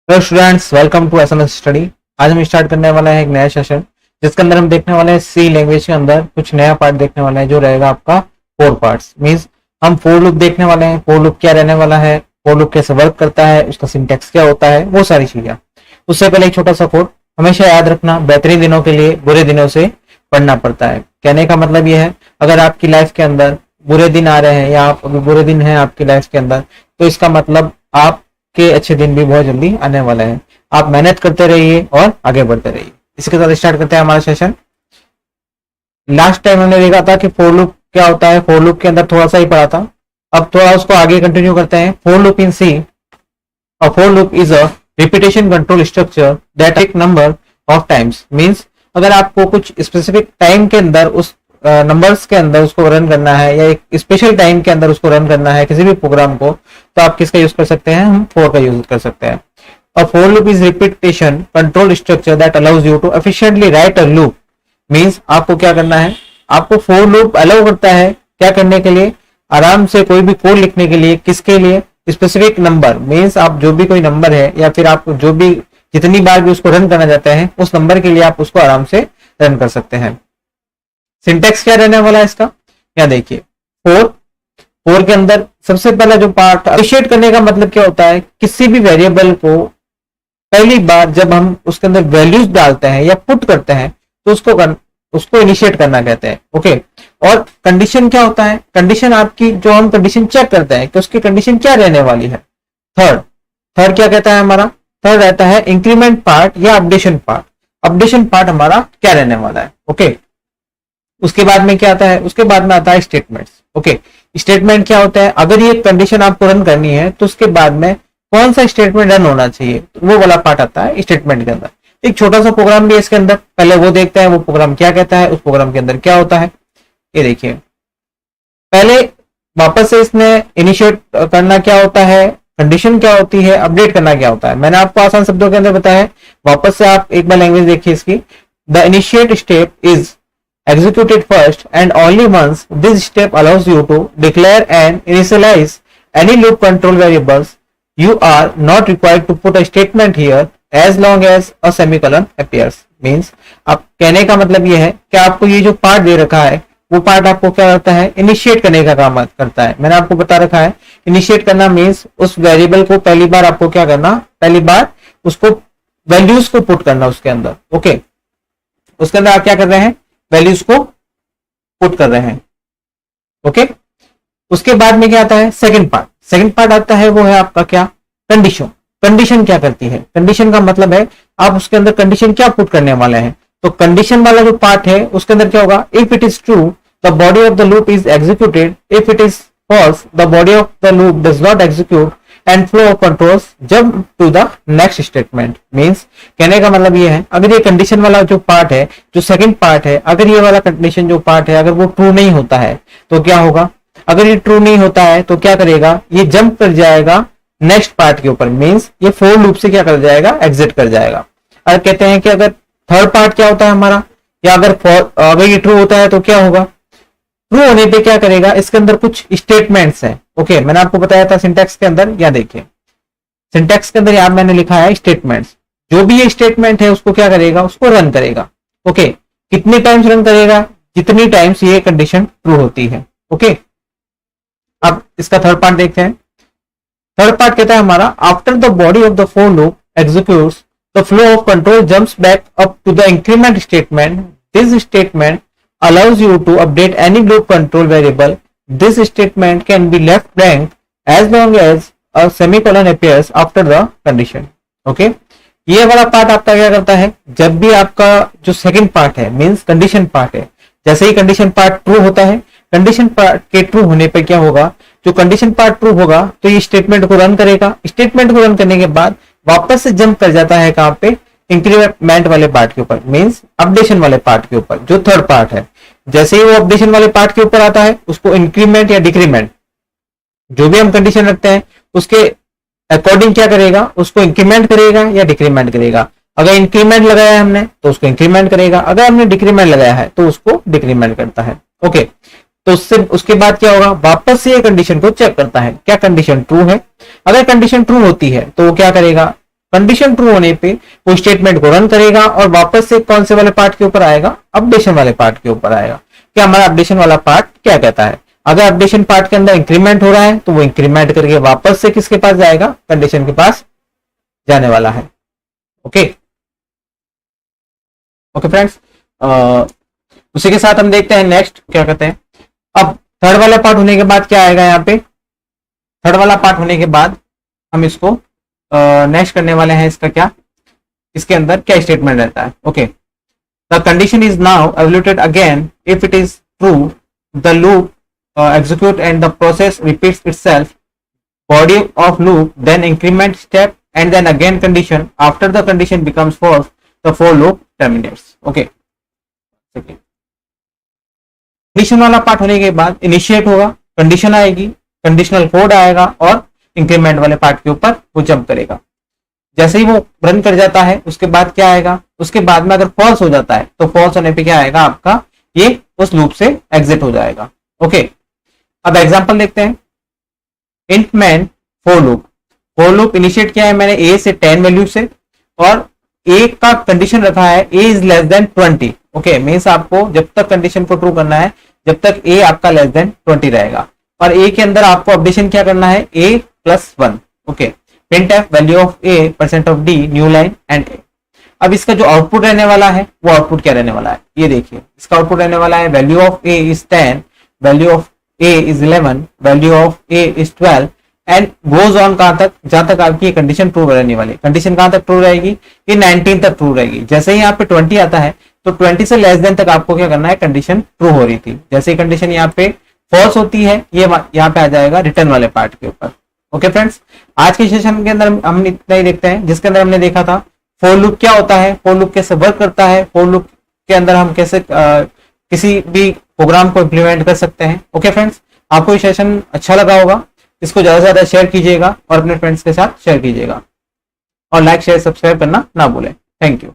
Hello students, welcome to SMS study. आज हम start करने वाले हैं एक नया सेशन जिसके अंदर हम देखने वाले हैं सी लैंग्वेज के अंदर कुछ नया पार्ट देखने वाले हैं जो रहेगा आपका फोर पार्ट्स। मींस हम फोर लूप देखने वाले हैं। फोर लूप क्या रहने वाला है, फोर लूप कैसे वर्क करता है, उसका सिंटैक्स क्या होता है, वो सारी चीजें। उससे पहले एक छोटा सा कोड हमेशा याद रखना, बेहतरीन दिनों के लिए बुरे दिनों से पढ़ना पड़ता है। कहने का मतलब यह है, अगर आपकी लाइफ के अंदर बुरे दिन आ रहे हैं या आप अभी बुरे दिन हैं आपकी लाइफ के अंदर, तो इसका मतलब आप के अच्छे दिन भी बहुत जल्दी आने वाले हैं। आप मेहनत करते रहिए और आगे बढ़ते रहिए। इसके साथ स्टार्ट करते हैं हमारा सेशन। लास्ट टाइम हमने देखा था कि फोर लूप क्या होता है, फोर लूप के अंदर थोड़ा सा ही पढ़ा था। अब थोड़ा उसको आगे कंटिन्यू करते हैं। For loop in C, a for loop is a repetition control structure that take number of times. Means अगर आपको कुछ स्पेसिफिक टाइम के अंदर उस नंबर्स के अंदर उसको रन करना है या एक स्पेशल टाइम के अंदर उसको रन करना है किसी भी प्रोग्राम को, तो आप किसका यूज कर सकते हैं, हम फोर का यूज कर सकते हैं। A for loop is repetition control structure that allows you to efficiently write a loop. Means आपको क्या करना है, आपको फोर लूप अलाउ करता है क्या करने के लिए, आराम से कोई भी कोड लिखने के लिए। किसके लिए, स्पेसिफिक नंबर। मींस आप जो भी कोई नंबर है या फिर आप जो भी जितनी बार भी उसको रन करना चाहते हैं उस नंबर के लिए आप उसको आराम से रन कर सकते हैं। सिंटेक्स क्या रहने वाला है इसका, या देखिए फोर के अंदर सबसे पहला जो पार्ट अप्रिशिएट करने का मतलब क्या होता है, किसी भी वेरिएबल को पहली बार जब हम उसके अंदर वैल्यूज डालते हैं या पुट करते हैं तो उसको इनिशिएट करना कहते हैं। ओके। और कंडीशन क्या होता है, कंडीशन आपकी जो हम कंडीशन चेक करते हैं कि उसकी कंडीशन क्या रहने वाली है। थर्ड क्या कहता है हमारा, थर्ड रहता है इंक्रीमेंट पार्ट या अपडेशन पार्ट। अपडेशन पार्ट हमारा क्या रहने वाला है। ओके। उसके बाद में क्या आता है, उसके बाद में आता है स्टेटमेंट्स। ओके। स्टेटमेंट क्या होता है, अगर ये कंडीशन आपको रन करनी है तो उसके बाद में कौन सा स्टेटमेंट रन होना चाहिए, तो वो वाला पार्ट आता है स्टेटमेंट के अंदर। एक छोटा सा प्रोग्राम भी है इसके अंदर, पहले वो देखते हैं वो प्रोग्राम क्या कहता है, उस प्रोग्राम के अंदर क्या होता है। ये देखिए, पहले वापस से इसने इनिशिएट करना क्या होता है, कंडीशन क्या होती है, अपडेट करना क्या होता है। मैंने आपको आसान शब्दों के अंदर बताया है। वापस से आप एक बार लैंग्वेज देखिए इसकी। The initiate step is executed first and only once. This step allows you to declare and initialize any loop control variables. You are not required to put a statement here as long as a semicolon appears. Means अब कहने का मतलब ये है कि आपको ये जो पार्ट दे रखा है वो पार्ट आपको क्या करता है, इनिशिएट करने का काम करता है। मैंने आपको बता रखा है इनिशिएट करना मीन्स उस वेरिएबल को पहली बार आपको क्या करना, पहली बार उसको वैल्यूज को पुट करना उसके अंदर। ओके। उसके अंदर आप क्या कर रहे हैं, वैल्यूज को पुट कर रहे हैं। ओके। उसके बाद में क्या आता है, सेकंड पार्ट आता है, वो है आपका क्या, कंडीशन। कंडीशन क्या करती है, कंडीशन का मतलब है आप उसके अंदर कंडीशन क्या पुट करने वाले हैं। तो कंडीशन वाला जो पार्ट है उसके अंदर क्या होगा, if it is true the body of the loop is executed, if it is false the body of the loop does not execute and flow of controls jump to the next statement. Means कहने का मतलब ये है, अगर ये condition वाला जो part है, जो सेकंड पार्ट है, अगर ये वाला कंडीशन जो पार्ट है अगर वो ट्रू नहीं होता है तो क्या होगा, अगर ये ट्रू नहीं होता है तो क्या करेगा, ये जंप कर जाएगा नेक्स्ट पार्ट के ऊपर। मींस ये फोर लूप से क्या कर जाएगा, एग्जिट कर जाएगा। और कहते हैं कि अगर थर्ड पार्ट क्या होता है हमारा, या अगर ये ट्रू होता है तो क्या होगा, ट्रू होने पे क्या करेगा, इसके अंदर कुछ स्टेटमेंट्स हैं। ओके। मैंने आपको बताया था सिंटैक्स के अंदर, या देखिए सिंटैक्स के अंदर यहाँ मैंने लिखा है स्टेटमेंट्स। जो भी ये स्टेटमेंट है उसको क्या करेगा, उसको रन करेगा। ओके। कितने टाइम्स रन करेगा, जितनी टाइम्स ये कंडीशन ट्रू होती है। ओके। अब इसका थर्ड पार्ट देखते हैं। थर्ड पार्ट कहता है हमारा, after the body of the for loop executes the flow of control jumps back up to the increment statement. This statement allows you to update any loop control variable. This statement can be left blank as long as a semicolon appears after the condition. Okay? ये वाला part आपका क्या करता है, जब भी आपका जो सेकंड पार्ट है मींस कंडीशन पार्ट है, जैसे ही कंडीशन पार्ट ट्रू होता है, कंडीशन पार्ट के ट्रू होने पर क्या होगा, जो कंडीशन पार्ट ट्रू होगा तो ये स्टेटमेंट को रन करेगा। स्टेटमेंट को रन करने के बाद वापस से जंप कर जाता है कहां पे, इंक्रीमेंट वाले पार्ट के ऊपर, मींस अपडेशन वाले पार्ट के ऊपर, जो थर्ड पार्ट है। जैसे ही वो अपडेशन वाले पार्ट के ऊपर आता है उसको इंक्रीमेंट या डिक्रीमेंट, जो भी हम कंडीशन रखते हैं उसके अकॉर्डिंग क्या करेगा, उसको इंक्रीमेंट करेगा या डिक्रीमेंट करेगा। अगर इंक्रीमेंट लगाया है हमने तो उसको इंक्रीमेंट करेगा, अगर हमने डिक्रीमेंट लगाया है तो उसको डिक्रीमेंट करता है। ओके। तो उसके बाद क्या होगा, वापस से ये कंडीशन को चेक करता है क्या कंडीशन ट्रू है। अगर कंडीशन ट्रू होती है तो वो क्या करेगा, कंडीशन ट्रू होने पे वो स्टेटमेंट को रन करेगा और वापस से कौन से वाले पार्ट के ऊपर आएगा, अपडेशन वाले पार्ट के ऊपर आएगा कि हमारा अपडेशन वाला पार्ट क्या कहता है। अगर अपडेशन पार्ट के अंदर इंक्रीमेंट हो रहा है तो वो इंक्रीमेंट करके वापस से किसके पास जाएगा, कंडीशन के पास जाने वाला है। ओके ओके फ्रेंड्स, उसी के साथ हम देखते हैं नेक्स्ट क्या कहते हैं। अब थर्ड वाला पार्ट होने के बाद क्या आएगा, यहाँ पे थर्ड वाला पार्ट होने के बाद हम इसको नेक्स्ट करने वाले हैं। इसका क्या, इसके अंदर क्या स्टेटमेंट रहता है। Okay, the condition is now evaluated again if it is true the loop execute and the process repeats itself, body of loop, then increment step and then again condition. After the condition becomes false, the for loop terminates. Okay, condition वाला part होने के बाद initiate होगा, condition आएगी, conditional code आएगा और increment वाले part के ऊपर वो जंप करेगा। जैसे ही वो रन कर जाता है उसके बाद क्या आएगा, उसके बाद में अगर फॉल्स हो जाता है तो फॉल्स होने पे क्या आएगा आपका, ये उस लूप से एग्जिट हो जाएगा। ओके, अब एग्जांपल देखते हैं। Int man for loop, for loop initiate किया है मैंने ए से 10 वैल्यू से और ए का कंडीशन रखा है a is less than 20। Okay, means आपको जब तक कंडीशन को ट्रू करना है जब तक ए आपका लेस देन 20 रहेगा और ए के अंदर आपको अपडेशन क्या करना है, a plus 1। Okay, print f value of a percent of d new line and a. अब इसका जो आउटपुट रहने वाला है वो आउटपुट क्या रहने वाला है, ये देखिए इसका आउटपुट रहने वाला है value of A is 10, value of a is 11, value of a is 12 and goes on कहां तक, जहां तक आपकी कंडीशन ट्रू रहने वाली। कंडीशन कहां तक ट्रू रहेगी, ये 19 तक ट्रू रहेगी। जैसे ही यहाँ पे 20 आता है तो 20 से लेस देन तक आपको क्या करना है, कंडीशन ट्रू हो रही थी। जैसे ही कंडीशन यहाँ पे फॉल्स होती है ये यहाँ पे आ जाएगा रिटर्न वाले पार्ट के ऊपर। ओके फ्रेंड्स, आज के सेशन के अंदर हम इतना ही देखते हैं जिसके अंदर हमने देखा था फॉर लूप क्या होता है, फॉर लूप कैसे वर्क करता है, फॉर लूप के अंदर हम कैसे किसी भी प्रोग्राम को इंप्लीमेंट कर सकते हैं। ओके फ्रेंड्स, आपको ये सेशन अच्छा लगा होगा, इसको ज्यादा से ज्यादा शेयर कीजिएगा और अपने फ्रेंड्स के साथ शेयर कीजिएगा और लाइक शेयर सब्सक्राइब करना ना भूलें। Thank you.